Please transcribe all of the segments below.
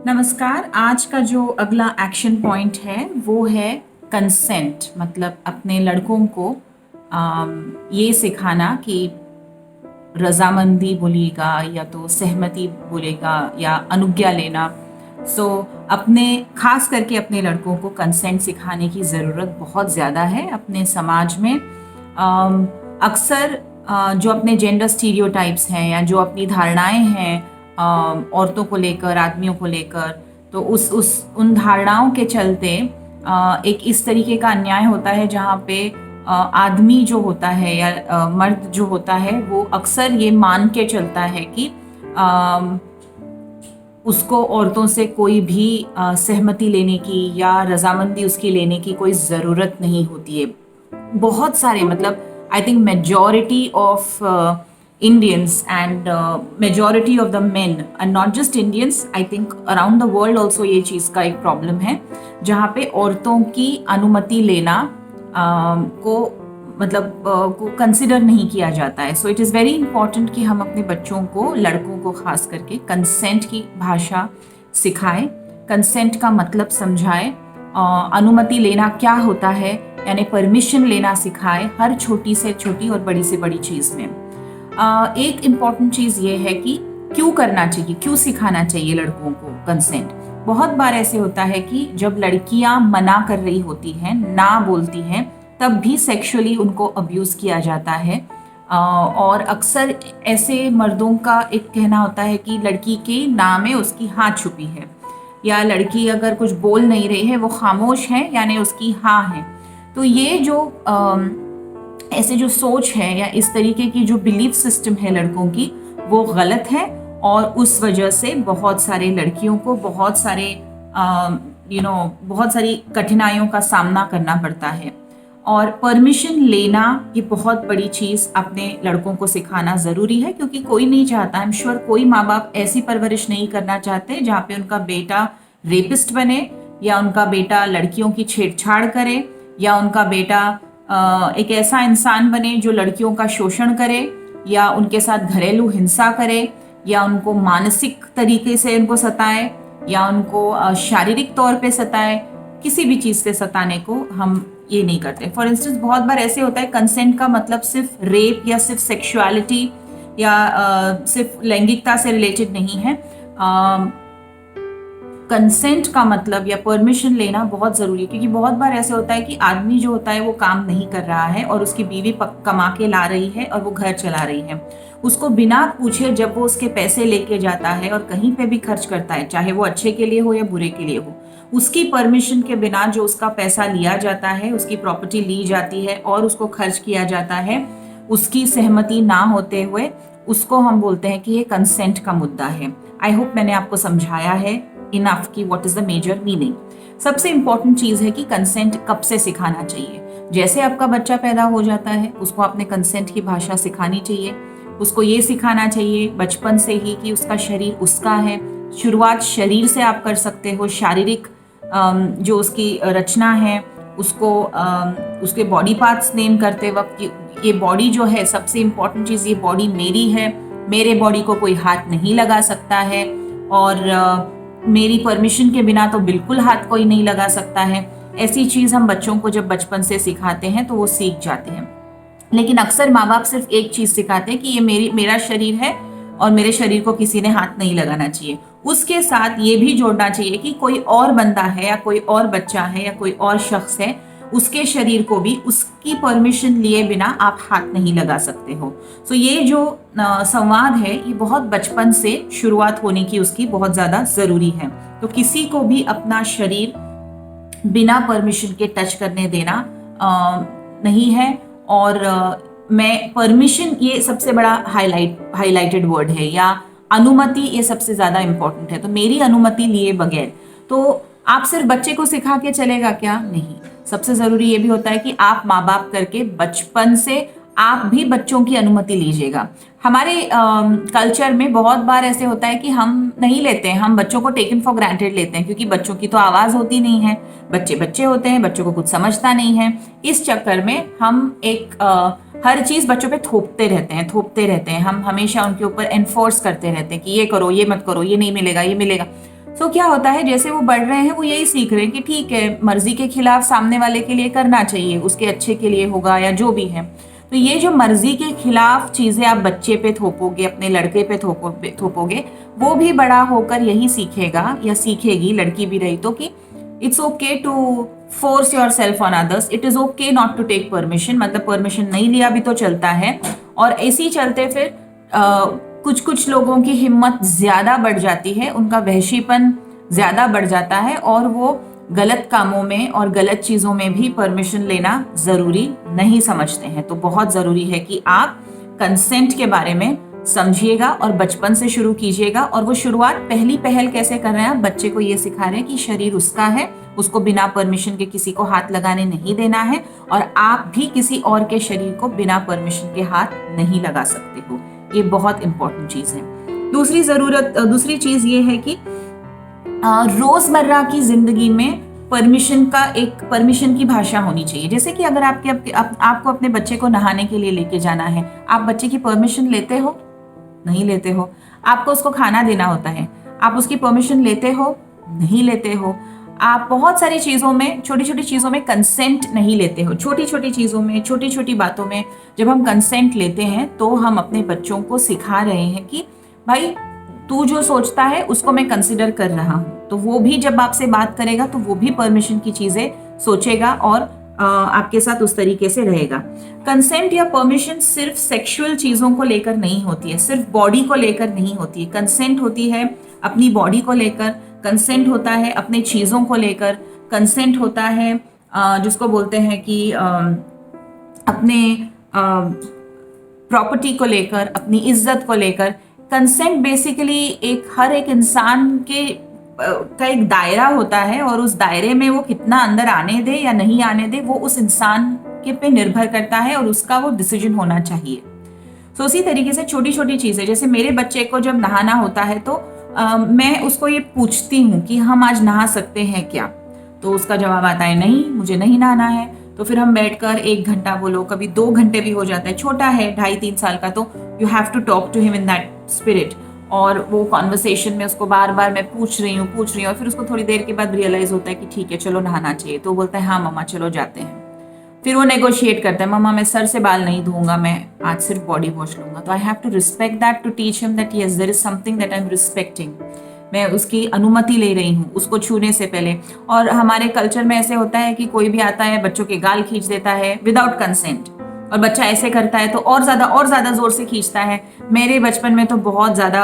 नमस्कार। आज का जो अगला एक्शन पॉइंट है वो है कंसेंट। मतलब अपने लड़कों को ये सिखाना कि रजामंदी बोलिएगा या तो सहमति बोलेगा या अनुज्ञा लेना। अपने खास करके अपने लड़कों को कंसेंट सिखाने की ज़रूरत बहुत ज़्यादा है अपने समाज में। अक्सर जो अपने जेंडर स्टीरियोटाइप्स हैं या जो अपनी धारणाएं हैं औरतों को लेकर, आदमियों को लेकर, तो उस उन धारणाओं के चलते एक इस तरीके का अन्याय होता है जहाँ पे आदमी जो होता है या मर्द जो होता है वो अक्सर ये मान के चलता है कि उसको औरतों से कोई भी सहमति लेने की या रजामंदी उसकी लेने की कोई ज़रूरत नहीं होती है। बहुत सारे, मतलब I think majority of Indians and majority of the main and not just Indians, I think around the world also ये चीज़ का एक प्रॉब्लम है जहाँ पे औरतों की अनुमति लेना को को कंसिडर नहीं किया जाता है। So it is very important कि हम अपने बच्चों को, लड़कों को खास करके, कंसेंट की भाषा सिखाएं, कंसेंट का मतलब समझाएं, अनुमति लेना क्या होता है यानी परमिशन लेना सिखाएं हर छोटी से छोटी और बड़ी से बड़ी चीज़ में। एक इम्पॉर्टेंट चीज़ ये है कि क्यों करना चाहिए, क्यों सिखाना चाहिए लड़कों को कंसेंट। बहुत बार ऐसे होता है कि जब लड़कियां मना कर रही होती हैं, ना बोलती हैं, तब भी सेक्सुअली उनको अब्यूज़ किया जाता है। और अक्सर ऐसे मर्दों का एक कहना होता है कि लड़की के ना में उसकी हाँ छुपी है, या लड़की अगर कुछ बोल नहीं रही है वो खामोश है यानी उसकी हाँ है। तो ये जो ऐसे जो सोच है या इस तरीके की जो बिलीफ सिस्टम है लड़कों की, वो गलत है और उस वजह से बहुत सारे लड़कियों को बहुत सारी कठिनाइयों का सामना करना पड़ता है। और परमिशन लेना ये बहुत बड़ी चीज़ अपने लड़कों को सिखाना ज़रूरी है, क्योंकि कोई नहीं चाहता, आई एम श्योर कोई माँ बाप ऐसी परवरिश नहीं करना चाहते जहाँ पे उनका बेटा रेपिस्ट बने या उनका बेटा लड़कियों की छेड़छाड़ करे या उनका बेटा एक ऐसा इंसान बने जो लड़कियों का शोषण करे या उनके साथ घरेलू हिंसा करे या उनको मानसिक तरीके से उनको सताए या उनको शारीरिक तौर पे सताए। किसी भी चीज़ से सताने को हम ये नहीं करते। फॉर इंस्टेंस बहुत बार ऐसे होता है कंसेंट का मतलब सिर्फ रेप या सिर्फ सेक्सुअलिटी या सिर्फ लैंगिकता से रिलेटेड नहीं है। कंसेंट का मतलब या परमिशन लेना बहुत ज़रूरी है, क्योंकि बहुत बार ऐसे होता है कि आदमी जो होता है वो काम नहीं कर रहा है और उसकी बीवी कमा के ला रही है और वो घर चला रही है। उसको बिना पूछे जब वो उसके पैसे लेके जाता है और कहीं पे भी खर्च करता है, चाहे वो अच्छे के लिए हो या बुरे के लिए हो, उसकी परमिशन के बिना जो उसका पैसा लिया जाता है, उसकी प्रॉपर्टी ली जाती है और उसको खर्च किया जाता है, उसकी सहमति ना होते हुए, उसको हम बोलते हैं कि ये कंसेंट का मुद्दा है। आई होप मैंने आपको समझाया है इनफ की what is the major meaning. सबसे इंपॉर्टेंट चीज़ है कि कंसेंट कब से सिखाना चाहिए। जैसे आपका बच्चा पैदा हो जाता है उसको आपने कंसेंट की भाषा सिखानी चाहिए। उसको ये सिखाना चाहिए बचपन से ही कि उसका शरीर उसका है। शुरुआत शरीर से आप कर सकते हो। शारीरिक जो उसकी रचना है उसको उसके बॉडी पार्ट्स नेम करते वक्त ये बॉडी जो है, सबसे इम्पॉर्टेंट चीज़, ये बॉडी मेरी है, मेरे बॉडी को कोई हाथ नहीं लगा सकता है और मेरी परमिशन के बिना तो बिल्कुल हाथ कोई नहीं लगा सकता है। ऐसी चीज़ हम बच्चों को जब बचपन से सिखाते हैं तो वो सीख जाते हैं। लेकिन अक्सर माँ बाप सिर्फ एक चीज़ सिखाते हैं कि ये मेरा शरीर है और मेरे शरीर को किसी ने हाथ नहीं लगाना चाहिए। उसके साथ ये भी जोड़ना चाहिए कि कोई और बंदा है या कोई और बच्चा है या कोई और शख्स है, उसके शरीर को भी उसकी परमिशन लिए बिना आप हाथ नहीं लगा सकते हो। सो ये जो संवाद है ये बहुत बचपन से शुरुआत होने की उसकी बहुत ज़्यादा ज़रूरी है। तो किसी को भी अपना शरीर बिना परमिशन के टच करने देना नहीं है। और मैं परमिशन, ये सबसे बड़ा हाईलाइटेड वर्ड है, या अनुमति, ये सबसे ज़्यादा इम्पोर्टेंट है। तो मेरी अनुमति लिए बगैर तो आप सिर्फ बच्चे को सिखा के चलेगा क्या? नहीं। सबसे ज़रूरी ये भी होता है कि आप माँ बाप करके बचपन से आप भी बच्चों की अनुमति लीजिएगा। हमारे कल्चर में बहुत बार ऐसे होता है कि हम नहीं लेते हैं, हम बच्चों को टेकन फॉर ग्रांटेड लेते हैं, क्योंकि बच्चों की तो आवाज़ होती नहीं है, बच्चे बच्चे होते हैं, बच्चों को कुछ समझता नहीं है। इस चक्कर में हम हर चीज़ बच्चों पे थोपते रहते हैं। हम हमेशा उनके ऊपर एनफोर्स करते रहते हैं कि ये करो, ये मत करो, ये नहीं मिलेगा, ये मिलेगा। तो क्या होता है, जैसे वो बढ़ रहे हैं वो यही सीख रहे हैं कि ठीक है, मर्जी के खिलाफ सामने वाले के लिए करना चाहिए, उसके अच्छे के लिए होगा या जो भी है। तो ये जो मर्जी के खिलाफ चीजें आप बच्चे पे थोपोगे, अपने लड़के पे थोपोगे, वो भी बड़ा होकर यही सीखेगा या सीखेगी, लड़की भी रही तो, कि it's okay to force yourself on others, it is okay not to take permission. मतलब परमिशन नहीं लिया भी तो चलता है। और ऐसे चलते फिर कुछ कुछ लोगों की हिम्मत ज्यादा बढ़ जाती है, उनका वहशीपन ज्यादा बढ़ जाता है, और वो गलत कामों में और गलत चीजों में भी परमिशन लेना जरूरी नहीं समझते हैं। तो बहुत जरूरी है कि आप कंसेंट के बारे में समझिएगा और बचपन से शुरू कीजिएगा। और वो शुरुआत, पहली पहल कैसे कर रहे हैं, आप बच्चे को ये सिखा रहे हैं कि शरीर उसका है, उसको बिना परमिशन के किसी को हाथ लगाने नहीं देना है, और आप भी किसी और के शरीर को बिना परमिशन के हाथ नहीं लगा सकते हो। ये बहुत इंपॉर्टेंट चीज है। दूसरी चीज ये है कि रोजमर्रा की जिंदगी में परमिशन की भाषा होनी चाहिए। जैसे कि अगर आपको अपने बच्चे को नहाने के लिए लेके जाना है, आप बच्चे की परमिशन लेते हो? नहीं लेते हो। आपको उसको खाना देना होता है, आप उसकी परमिशन लेते हो? नहीं लेते हो। आप बहुत सारी चीजों में, छोटी छोटी चीजों में कंसेंट नहीं लेते हो। छोटी छोटी चीजों में, छोटी छोटी बातों में जब हम कंसेंट लेते हैं तो हम अपने बच्चों को सिखा रहे हैं कि भाई, तू जो सोचता है उसको मैं कंसिडर कर रहा हूँ। तो वो भी जब आपसे बात करेगा तो वो भी परमिशन की चीजें सोचेगा और आपके साथ उस तरीके से रहेगा। कंसेंट या परमिशन सिर्फ सेक्सुअल चीजों को लेकर नहीं होती है, सिर्फ बॉडी को लेकर नहीं होती है। कंसेंट होती है अपनी बॉडी को लेकर, कंसेंट होता है अपने चीजों को लेकर, कंसेंट होता है जिसको बोलते हैं कि अपने प्रॉपर्टी को लेकर, अपनी इज्जत को लेकर। कंसेंट बेसिकली हर एक इंसान का एक दायरा होता है, और उस दायरे में वो कितना अंदर आने दे या नहीं आने दे, वो उस इंसान के पे निर्भर करता है, और उसका वो डिसीजन होना चाहिए। तो उसी तरीके से छोटी छोटी चीजें, जैसे मेरे बच्चे को जब नहाना होता है तो मैं उसको ये पूछती हूँ कि हम आज नहा सकते हैं क्या? तो उसका जवाब आता है नहीं, मुझे नहीं नहाना है। तो फिर हम बैठकर 1 घंटा बोलो, कभी 2 घंटे भी हो जाता है। छोटा है, 2.5-3 साल का, तो you have to talk to him in that spirit. और वो कॉन्वर्सेशन में उसको बार बार मैं पूछ रही हूँ, और फिर उसको थोड़ी देर के बाद रियलाइज होता है कि ठीक है, चलो नहाना चाहिए। तो बोलता है हाँ मम्मा चलो जाते हैं। फिर वो नेगोशिएट करता है, मम्मा मैं सर से बाल नहीं धोऊंगा, मैं आज सिर्फ बॉडी वॉश लूंगा। तो I have to respect that, to teach him that yes there is something that I am respecting. मैं उसकी अनुमति ले रही हूँ उसको छूने से पहले। और हमारे कल्चर में ऐसे होता है कि कोई भी आता है, बच्चों के गाल खींच देता है विदाउट कंसेंट, और बच्चा ऐसे करता है तो और ज्यादा जोर से खींचता है। मेरे बचपन में तो बहुत ज्यादा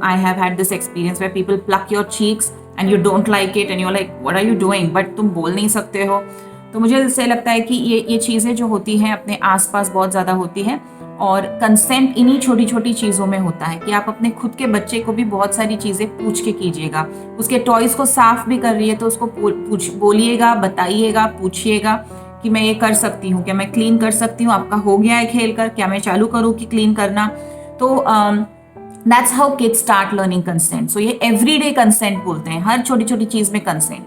I have had this experience where people pluck your cheeks and you don't like it and you like what are you doing, but तुम बोल नहीं सकते हो। तो मुझे इससे लगता है कि ये चीजें जो होती हैं अपने आसपास बहुत ज्यादा होती हैं, और कंसेंट इन्हीं छोटी छोटी चीजों में होता है कि आप अपने खुद के बच्चे को भी बहुत सारी चीजें पूछ के कीजिएगा। उसके टॉयज को साफ भी कर रही है तो उसको बोलिएगा, बताइएगा, पूछिएगा कि मैं ये कर सकती हूँ क्या, मैं क्लीन कर सकती हूँ, आपका हो गया है खेल कर, क्या मैं चालू करूँ कि क्लीन करना। तो that's how kids start learning consent. So ये एवरीडे कंसेंट बोलते हैं, हर छोटी छोटी चीज में कंसेंट।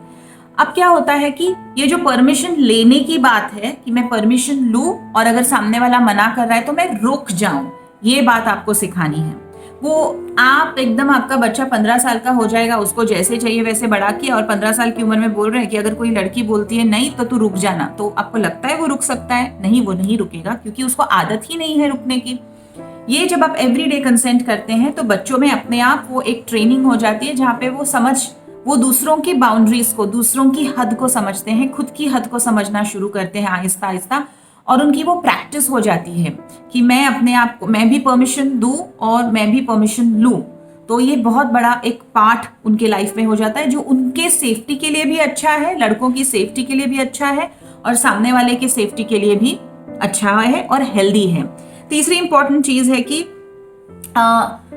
अब क्या होता है कि ये जो परमिशन लेने की बात है कि मैं परमिशन लूं और अगर सामने वाला मना कर रहा है तो मैं रुक जाऊं, ये बात आपको सिखानी है। वो आप एकदम, आपका बच्चा 15 साल का हो जाएगा, उसको जैसे चाहिए वैसे बड़ा किया, और 15 साल की उम्र में बोल रहे हैं कि अगर कोई लड़की बोलती है नहीं तो तू रुक जाना, तो आपको लगता है वो रुक सकता है? नहीं, वो नहीं रुकेगा, क्योंकि उसको आदत ही नहीं है रुकने की। ये जब आप एवरीडे कंसेंट करते हैं तो बच्चों में अपने आप वो एक ट्रेनिंग हो जाती है जहाँ पे वो दूसरों की बाउंड्रीज को, दूसरों की हद को समझते हैं, खुद की हद को समझना शुरू करते हैं आहिस्ता आहिस्ता, और उनकी वो प्रैक्टिस हो जाती है कि मैं अपने आप को, मैं भी परमिशन दूं और मैं भी परमिशन लूं। तो ये बहुत बड़ा एक पार्ट उनके लाइफ में हो जाता है, जो उनके सेफ्टी के लिए भी अच्छा है, लड़कों की सेफ्टी के लिए भी अच्छा है, और सामने वाले की सेफ्टी के लिए भी अच्छा है और हेल्दी है। तीसरी इंपॉर्टेंट चीज है कि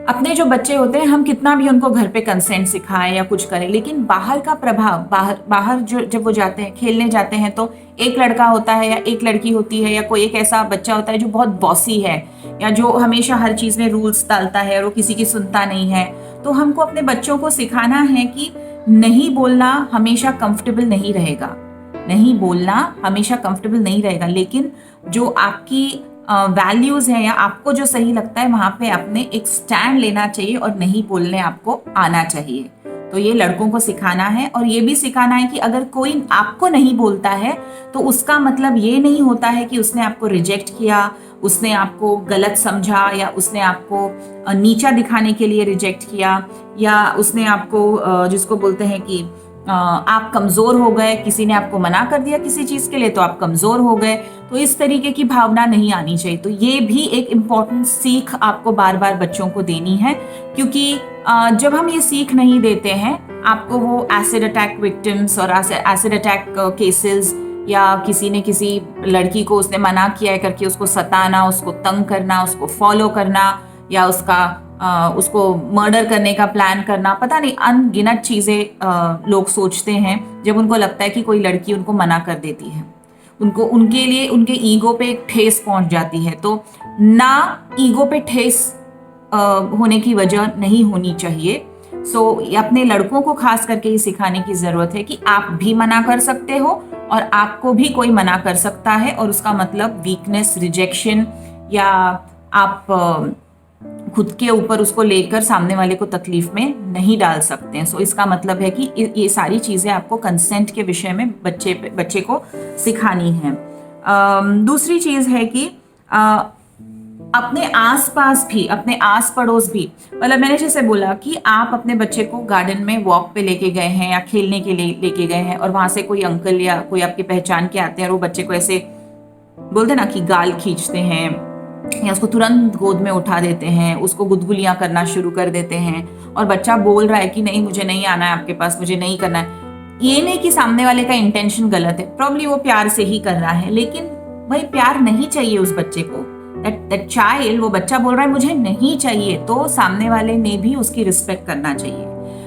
अपने जो बच्चे होते हैं, हम कितना भी उनको घर पे कंसेंट सिखाएं या कुछ करें, लेकिन बाहर का प्रभाव, बाहर बाहर जो जब वो जाते हैं, खेलने जाते हैं, तो एक लड़का होता है या एक लड़की होती है या कोई एक ऐसा बच्चा होता है जो बहुत बॉसी है या जो हमेशा हर चीज़ में रूल्स डालता है और वो किसी की सुनता नहीं है। तो हमको अपने बच्चों को सिखाना है कि नहीं बोलना हमेशा कंफर्टेबल नहीं रहेगा, नहीं बोलना हमेशा कंफर्टेबल नहीं रहेगा, लेकिन जो आपकी वैल्यूज हैं या आपको जो सही लगता है वहां पे आपने एक स्टैंड लेना चाहिए और नहीं बोलने आपको आना चाहिए। तो ये लड़कों को सिखाना है, और ये भी सिखाना है कि अगर कोई आपको नहीं बोलता है तो उसका मतलब ये नहीं होता है कि उसने आपको रिजेक्ट किया, उसने आपको गलत समझा या उसने आपको नीचा दिखाने के लिए रिजेक्ट किया, या उसने आपको जिसको बोलते हैं कि आप कमजोर हो गए, किसी ने आपको मना कर दिया किसी चीज के लिए तो आप कमजोर हो गए। तो इस तरीके की भावना नहीं आनी चाहिए। तो ये भी एक इम्पॉर्टेंट सीख आपको बार बार बच्चों को देनी है, क्योंकि जब हम ये सीख नहीं देते हैं, आपको वो एसिड अटैक विक्टिम्स और एसिड अटैक केसेस, या किसी ने किसी लड़की को उसने मना किया है करके उसको सताना, उसको तंग करना, उसको फॉलो करना, या उसको मर्डर करने का प्लान करना, पता नहीं अनगिनत चीजें लोग सोचते हैं जब उनको लगता है कि कोई लड़की उनको मना कर देती है। उनको उनके लिए उनके ईगो पे एक ठेस पहुंच जाती है। तो ना ईगो पे ठेस होने की वजह नहीं होनी चाहिए। सो अपने लड़कों को खास करके ये सिखाने की जरूरत है कि आप भी मना कर सकते हो और आपको भी कोई मना कर सकता है, और उसका मतलब वीकनेस, रिजेक्शन, या आप खुद के ऊपर उसको लेकर सामने वाले को तकलीफ में नहीं डाल सकते हैं। सो इसका मतलब है कि ये सारी चीजें आपको कंसेंट के विषय में बच्चे को सिखानी है। दूसरी चीज है कि अपने आसपास भी, अपने आस पड़ोस भी, मतलब मैंने जैसे बोला कि आप अपने बच्चे को गार्डन में वॉक पे लेके गए हैं या खेलने के लिए लेके गए हैं, और वहां से कोई अंकल या कोई आपकी पहचान के आते हैं और वो बच्चे को ऐसे बोलते ना कि गाल खींचते हैं या उसको तुरंत गोद में उठा देते हैं, उसको गुदगुलियां करना शुरू कर देते हैं, और बच्चा बोल रहा है कि नहीं मुझे नहीं आना है आपके पास, मुझे नहीं करना है। ये नहीं कि सामने वाले का इंटेंशन गलत है, प्रॉब्ली वो प्यार से ही कर रहा है, लेकिन भाई प्यार नहीं चाहिए उस बच्चे को। दैट चाइल्ड, वो बच्चा बोल रहा है मुझे नहीं चाहिए, तो सामने वाले ने भी उसकी रिस्पेक्ट करना चाहिए।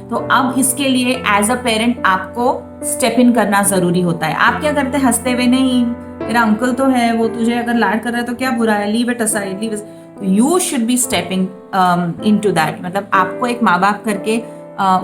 तो अब इसके लिए एज अ पेरेंट आपको स्टेप इन करना जरूरी होता है। आप क्या करते हैं, हंसते हुए, नहीं तेरा अंकल तो है, वो तुझे अगर लाड कर रहा है तो क्या बुरा है, leave it aside, leave it. You should be stepping into that. मतलब आपको एक माँ बाप करके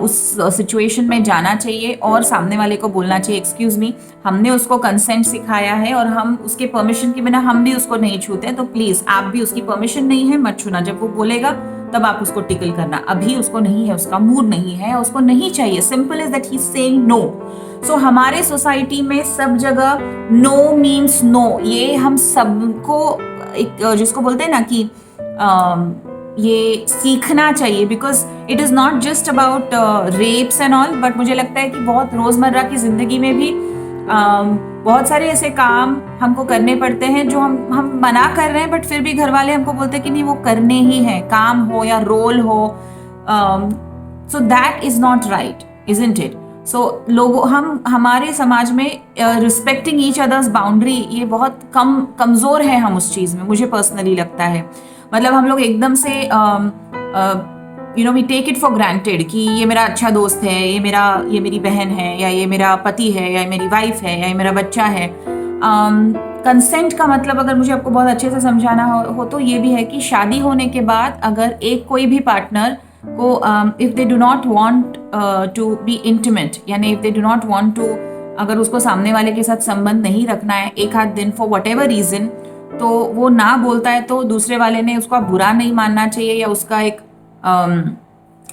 उस सिचुएशन में जाना चाहिए और सामने वाले को बोलना चाहिए एक्सक्यूज मी, हमने उसको कंसेंट सिखाया है और हम उसके परमिशन के बिना हम भी उसको नहीं छूते हैं, तो प्लीज आप भी, उसकी परमिशन नहीं है मत छूना। जब वो बोलेगा तब आप उसको टिकल करना, अभी उसको नहीं है, उसका मूड नहीं है, उसको नहीं चाहिए, simple is that he is saying no. So हमारे सोसाइटी में सब जगह नो मीन्स नो, ये हम सबको एक जिसको बोलते हैं ना कि ये सीखना चाहिए, because it is not just about rapes and all, but मुझे लगता है कि बहुत रोजमर्रा की जिंदगी में भी बहुत सारे ऐसे काम हमको करने पड़ते हैं जो हम मना कर रहे हैं, बट फिर भी घर वाले हमको बोलते हैं कि नहीं वो करने ही है, काम हो या रोल हो। So that is not right, isn't it? So लोगों, हमारे समाज में रिस्पेक्टिंग ईच अदर्स बाउंड्री, ये बहुत कमजोर है हम उस चीज में, मुझे पर्सनली लगता है। मतलब हम लोग एकदम से we take it for granted कि ये मेरा अच्छा दोस्त है, ये मेरी बहन है, या ये मेरा पति है, या मेरी वाइफ है, या ये मेरा बच्चा है। कंसेंट का मतलब अगर मुझे आपको बहुत अच्छे से समझाना हो तो ये भी है कि शादी होने के बाद अगर एक कोई भी पार्टनर को if they do not want to be intimate, यानी if they do not want to, अगर उसको सामने वाले के साथ संबंध नहीं रखना है एक आध दिन फॉर वट एवर रीजन, तो वो ना बोलता है, तो दूसरे वाले ने उसको बुरा नहीं मानना चाहिए, या उसका एक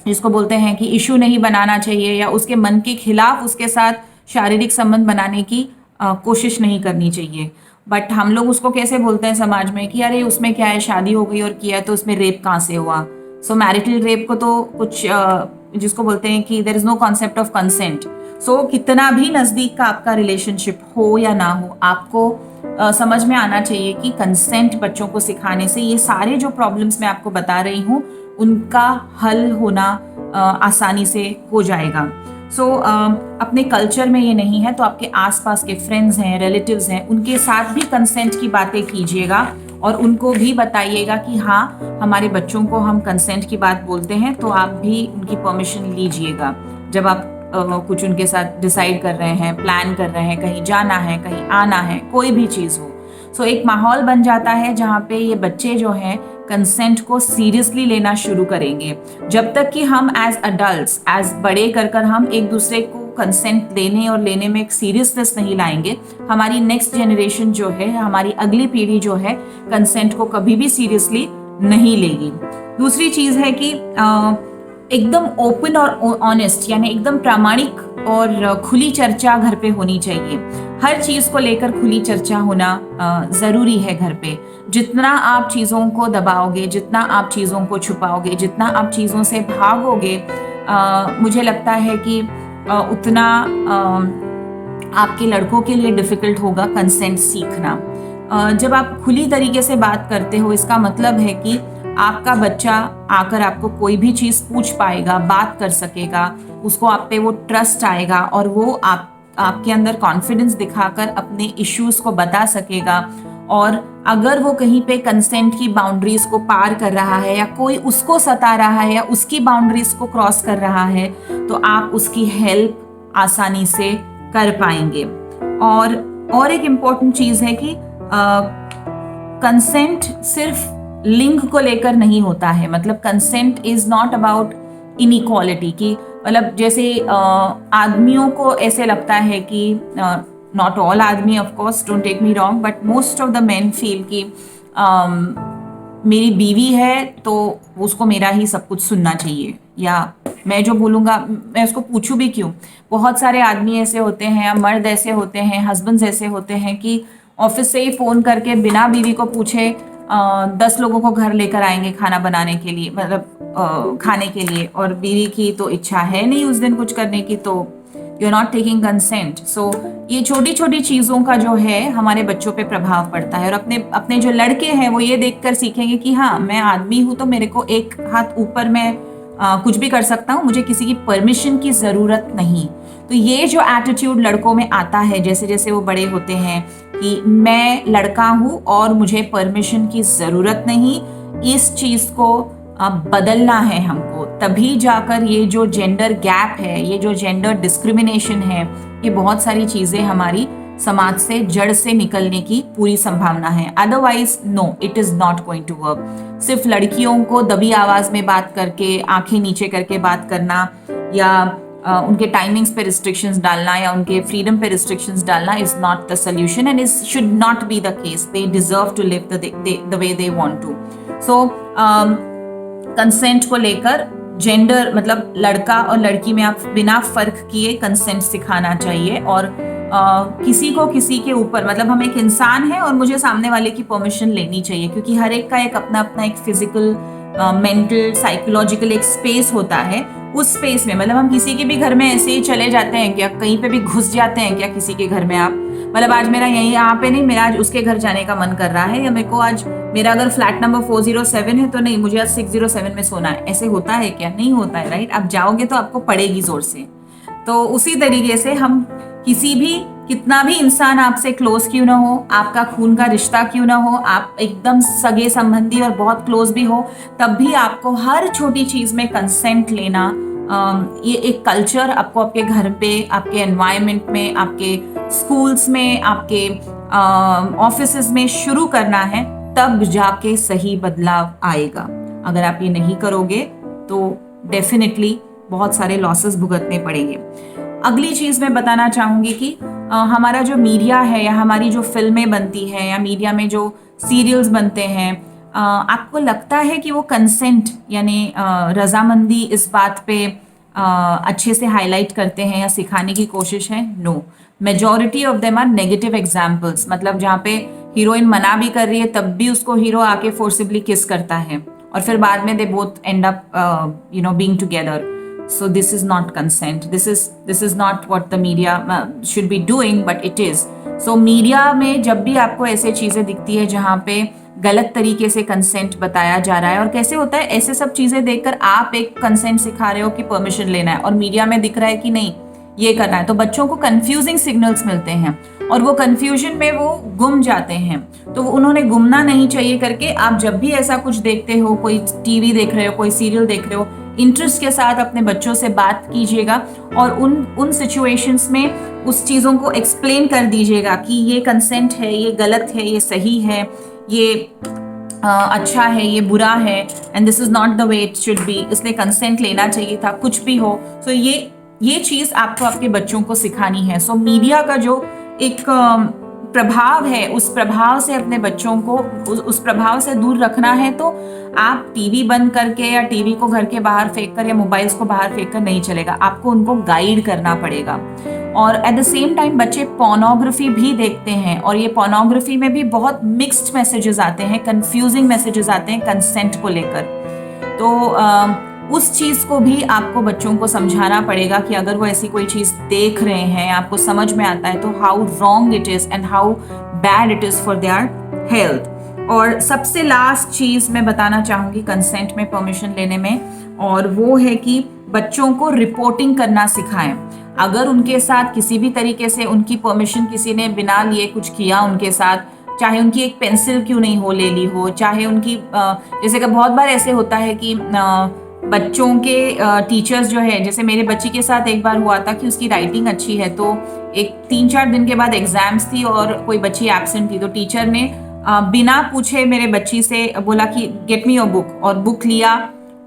जिसको बोलते हैं कि इशू नहीं बनाना चाहिए, या उसके मन के खिलाफ उसके साथ शारीरिक संबंध बनाने की कोशिश नहीं करनी चाहिए। बट हम लोग उसको कैसे बोलते हैं समाज में कि अरे उसमें क्या है, शादी हो गई और किया तो उसमें रेप कहाँ से हुआ। सो मैरिटल रेप को तो कुछ जिसको बोलते हैं कि there is no concept of consent. So कितना भी नजदीक का आपका रिलेशनशिप हो या ना हो, आपको समझ में आना चाहिए कि कंसेंट बच्चों को सिखाने से ये सारे जो प्रॉब्लम्स मैं आपको बता रही हूँ उनका हल होना आसानी से हो जाएगा। सो अपने कल्चर में ये नहीं है तो आपके आसपास के फ्रेंड्स हैं, रिलेटिव्स हैं, उनके साथ भी कंसेंट की बातें कीजिएगा, और उनको भी बताइएगा कि हाँ, हमारे बच्चों को हम कंसेंट की बात बोलते हैं तो आप भी उनकी परमिशन लीजिएगा जब आप कुछ उनके साथ डिसाइड कर रहे हैं, प्लान कर रहे हैं, कहीं जाना है, कहीं आना है, कोई भी चीज़ हो। सो एक माहौल बन जाता है जहाँ पे ये बच्चे जो हैं कंसेंट को सीरियसली लेना शुरू करेंगे। जब तक कि हम एज अडल्ट्स, एज बड़े कर हम एक दूसरे को कंसेंट देने और लेने में एक सीरियसनेस नहीं लाएंगे, हमारी नेक्स्ट जनरेशन जो है, हमारी अगली पीढ़ी जो है, कंसेंट को कभी भी सीरियसली नहीं लेगी। दूसरी चीज़ है कि एकदम ओपन और ऑनेस्ट, यानी एकदम प्रामाणिक और खुली चर्चा घर पे होनी चाहिए। हर चीज़ को लेकर खुली चर्चा होना ज़रूरी है घर पे। जितना आप चीज़ों को दबाओगे, जितना आप चीज़ों को छुपाओगे, जितना आप चीज़ों से भागोगे, मुझे लगता है कि उतना आपके लड़कों के लिए डिफ़िकल्ट होगा कंसेंट सीखना। जब आप खुली तरीके से बात करते हो, इसका मतलब है कि आपका बच्चा आकर आपको कोई भी चीज़ पूछ पाएगा, बात कर सकेगा, उसको आप पे वो ट्रस्ट आएगा और वो आपके अंदर कॉन्फिडेंस दिखाकर अपने इश्यूज़ को बता सकेगा। और अगर वो कहीं पे कंसेंट की बाउंड्रीज को पार कर रहा है या कोई उसको सता रहा है या उसकी बाउंड्रीज को क्रॉस कर रहा है, तो आप उसकी हेल्प आसानी से कर पाएंगे। और एक इम्पॉर्टेंट चीज़ है कि कंसेंट सिर्फ लिंग को लेकर नहीं होता है। मतलब consent is not about inequality की, मतलब जैसे आदमियों को ऐसे लगता है कि नॉट ऑल आदमी, of course, don't take me wrong, but most of the men feel कि मेरी बीवी है तो उसको मेरा ही सब कुछ सुनना चाहिए, या मैं जो बोलूँगा मैं उसको पूछूं भी क्यों। बहुत सारे आदमी ऐसे होते हैं या मर्द ऐसे होते हैं, हस्बैंड्स ऐसे होते हैं कि ऑफिस से ही फ़ोन करके बिना बीवी को पूछे 10 लोगों को घर लेकर आएंगे खाना बनाने के लिए, मतलब खाने के लिए, और बीवी की तो इच्छा है नहीं उस दिन कुछ करने की, तो you are not taking consent. So ये छोटी छोटी चीज़ों का जो है हमारे बच्चों पे प्रभाव पड़ता है। और अपने जो लड़के हैं वो ये देखकर सीखेंगे कि हाँ, मैं आदमी हूँ तो मेरे को एक हाथ ऊपर मैं कुछ भी कर सकता हूँ, मुझे किसी की परमिशन की ज़रूरत नहीं। तो ये जो एटीट्यूड लड़कों में आता है जैसे जैसे वो बड़े होते हैं कि मैं लड़का हूँ और मुझे परमिशन की ज़रूरत नहीं, इस चीज़ को बदलना है हमको। तभी जाकर ये जो जेंडर गैप है, ये जो जेंडर डिस्क्रिमिनेशन है, ये बहुत सारी चीज़ें हमारी समाज से जड़ से निकलने की पूरी संभावना है। Otherwise no, it is not going to work. सिर्फ लड़कियों को दबी आवाज़ में बात करके, आंखें नीचे करके बात करना, या उनके टाइमिंग्स पे रिस्ट्रिक्शंस डालना, या उनके फ्रीडम पे रिस्ट्रिक्शंस डालना is not the solution and is should not be the case. They deserve to live the way they want to. So consent को लेकर जेंडर, मतलब लड़का और लड़की में आप बिना फर्क किए कंसेंट सिखाना चाहिए। और किसी को किसी के ऊपर, मतलब हम एक इंसान है और मुझे सामने वाले की परमिशन लेनी चाहिए, क्योंकि हर एक का एक अपना अपना एक फिजिकल, मेंटल, साइकोलॉजिकल एक स्पेस होता है। उस स्पेस में, मतलब हम किसी के भी घर में ऐसे ही चले जाते हैं क्या, कहीं पे भी घुस जाते हैं क्या किसी के घर में आप, मतलब आज मेरा यहीं यहाँ पे नहीं, मेरा आज उसके घर जाने का मन कर रहा है, या मेरे को आज, मेरा अगर फ्लैट नंबर 407 है तो नहीं, मुझे आज 607 में सोना है, ऐसे होता है क्या? नहीं होता है, राइट? आप जाओगे तो आपको पड़ेगी जोर से। तो उसी तरीके से हम किसी भी, कितना भी इंसान आपसे क्लोज क्यों ना हो, आपका खून का रिश्ता क्यों ना हो, आप एकदम सगे संबंधी और बहुत क्लोज भी हो, तब भी आपको हर छोटी चीज में कंसेंट लेना, ये एक कल्चर आपको आपके घर पे, आपके एनवायरनमेंट में, आपके स्कूल्स में, आपके ऑफिसेज में शुरू करना है, तब जाके सही बदलाव आएगा। अगर आप ये नहीं करोगे तो डेफिनेटली बहुत सारे लॉसेस भुगतने पड़ेंगे। अगली चीज़ मैं बताना चाहूँगी कि हमारा जो मीडिया है, या हमारी जो फिल्में बनती हैं, या मीडिया में जो सीरियल्स बनते हैं, आपको लगता है कि वो कंसेंट यानी रजामंदी इस बात पे अच्छे से हाईलाइट करते हैं या सिखाने की कोशिश है? No, majority of them are negative examples. मतलब जहाँ पे हीरोइन मना भी कर रही है तब भी उसको हीरो आके फोर्सिबली किस करता है, और फिर बाद में they both and up being together. So this is not consent. This is not what the media should be doing, but it is. So media में जब भी आपको ऐसे चीज़ें दिखती है जहाँ पे गलत तरीके से कंसेंट बताया जा रहा है, और कैसे होता है, ऐसे सब चीज़ें देखकर आप एक कंसेंट सिखा रहे हो कि परमिशन लेना है, और मीडिया में दिख रहा है कि नहीं, ये करना है, तो बच्चों को कंफ्यूजिंग सिग्नल्स मिलते हैं और वो कंफ्यूजन में वो गुम जाते हैं। तो उन्होंने गुमना नहीं चाहिए करके आप जब भी ऐसा कुछ देखते हो, कोई टीवी देख रहे हो, कोई सीरियल देख रहे हो, इंटरेस्ट के साथ अपने बच्चों से बात कीजिएगा और उन सिचुएशंस में उस चीज़ों को एक्सप्लेन कर दीजिएगा कि ये कंसेंट है, ये गलत है, ये सही है, ये अच्छा है, ये बुरा है, and this is not the way it should be, इसलिए कंसेंट लेना चाहिए था, कुछ भी हो। सो ये चीज़ आपको आपके बच्चों को सिखानी है। सो मीडिया का जो एक प्रभाव है, उस प्रभाव से अपने बच्चों को उस प्रभाव से दूर रखना है, तो आप टीवी बंद करके या टीवी को घर के बाहर फेंक कर या मोबाइल्स को बाहर फेंक कर नहीं चलेगा, आपको उनको गाइड करना पड़ेगा। और एट द सेम टाइम बच्चे पोर्नोग्राफी भी देखते हैं और ये पोर्नोग्राफी में भी बहुत मिक्स्ड मैसेजेस आते हैं, कंफ्यूजिंग मैसेजेस आते हैं कंसेंट को लेकर। तो उस चीज़ को भी आपको बच्चों को समझाना पड़ेगा कि अगर वो ऐसी कोई चीज़ देख रहे हैं, आपको समझ में आता है, तो how wrong it is and how bad it is for their health. और सबसे लास्ट चीज़ मैं बताना चाहूँगी कंसेंट में, परमिशन लेने में, और वो है कि बच्चों को रिपोर्टिंग करना सिखाएं। अगर उनके साथ किसी भी तरीके से उनकी परमिशन किसी ने बिना लिए कुछ किया उनके साथ, चाहे उनकी एक पेंसिल क्यों नहीं हो ले ली हो, चाहे उनकी जैसे कि बहुत बार ऐसे होता है कि बच्चों के टीचर्स जो है, जैसे मेरे बच्ची के साथ एक बार हुआ था कि उसकी राइटिंग अच्छी है, तो एक 3-4 दिन के बाद एग्जाम्स थी और कोई बच्ची एब्सेंट थी, तो टीचर ने बिना पूछे मेरे बच्ची से बोला कि गेट मी योर बुक, और बुक लिया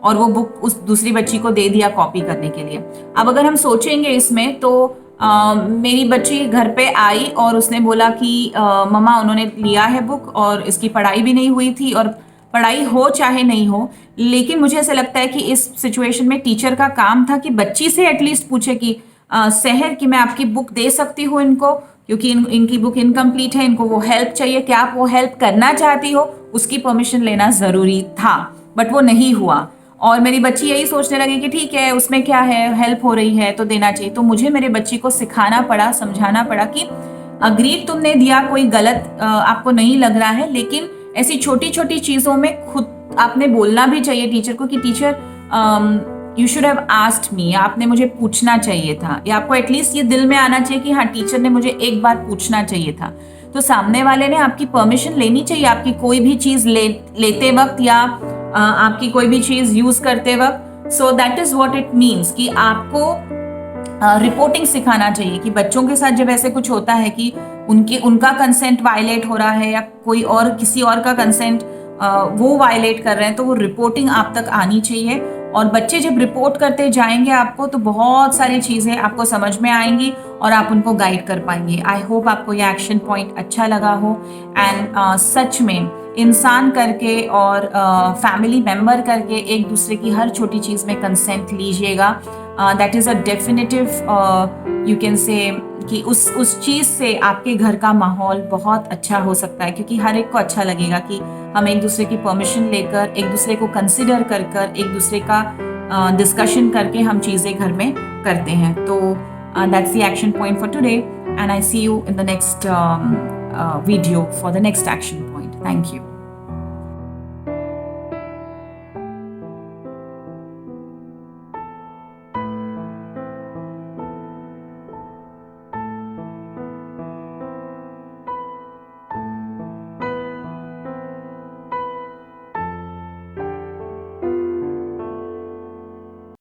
और वो बुक उस दूसरी बच्ची को दे दिया कॉपी करने के लिए। अब अगर हम सोचेंगे इसमें, तो मेरी बच्ची घर पे आई और उसने बोला कि मम्मा उन्होंने लिया है बुक और इसकी पढ़ाई भी नहीं हुई थी, और पढ़ाई हो चाहे नहीं हो, लेकिन मुझे ऐसा लगता है कि इस सिचुएशन में टीचर का काम था कि बच्ची से एटलीस्ट पूछे कि सहर कि मैं आपकी बुक दे सकती हूँ इनको, क्योंकि इनकी बुक इनकम्प्लीट है, इनको वो हेल्प चाहिए, क्या आप वो हेल्प करना चाहती हो? उसकी परमिशन लेना ज़रूरी था, बट वो नहीं हुआ। और मेरी बच्ची यही सोचने लगी कि ठीक है, उसमें क्या है, हेल्प हो रही है तो देना चाहिए। तो मुझे मेरे बच्ची को सिखाना पड़ा, समझाना पड़ा कि अग्रीड तुमने दिया, कोई गलत आपको नहीं लग रहा है, लेकिन ऐसी छोटी छोटी चीज़ों में खुद आपने बोलना भी चाहिए टीचर को कि teacher you should have asked me, आपने मुझे पूछना चाहिए था, या आपको एटलीस्ट ये दिल में आना चाहिए कि हाँ टीचर ने मुझे एक बार पूछना चाहिए था। तो सामने वाले ने आपकी परमिशन लेनी चाहिए, आपकी कोई भी चीज़ लेते वक्त या आपकी कोई भी चीज़ यूज़ करते वक्त। So that is what it means कि आपको रिपोर्टिंग सिखाना चाहिए कि बच्चों के साथ जब ऐसे कुछ होता है कि उनका कंसेंट वायलेट हो रहा है या कोई और किसी और का कंसेंट वो वायलेट कर रहे हैं, तो वो रिपोर्टिंग आप तक आनी चाहिए। और बच्चे जब रिपोर्ट करते जाएंगे आपको, तो बहुत सारी चीज़ें आपको समझ में आएंगी और आप उनको गाइड कर पाएंगे। आई होप आपको ये एक्शन पॉइंट अच्छा लगा हो। एंड सच में इंसान करके और फैमिली मेम्बर करके एक दूसरे की हर छोटी चीज़ में कंसेंट लीजिएगा। That is a definitive you can say कि उस चीज़ से आपके घर का माहौल बहुत अच्छा हो सकता है, क्योंकि हर एक को अच्छा लगेगा कि हम एक दूसरे की परमिशन लेकर, एक दूसरे को कंसिडर कर कर, एक दूसरे का डिस्कशन करके हम चीज़ें घर में करते हैं। तो that's the action point for today, and I see you in the next video for the next action point. Thank you.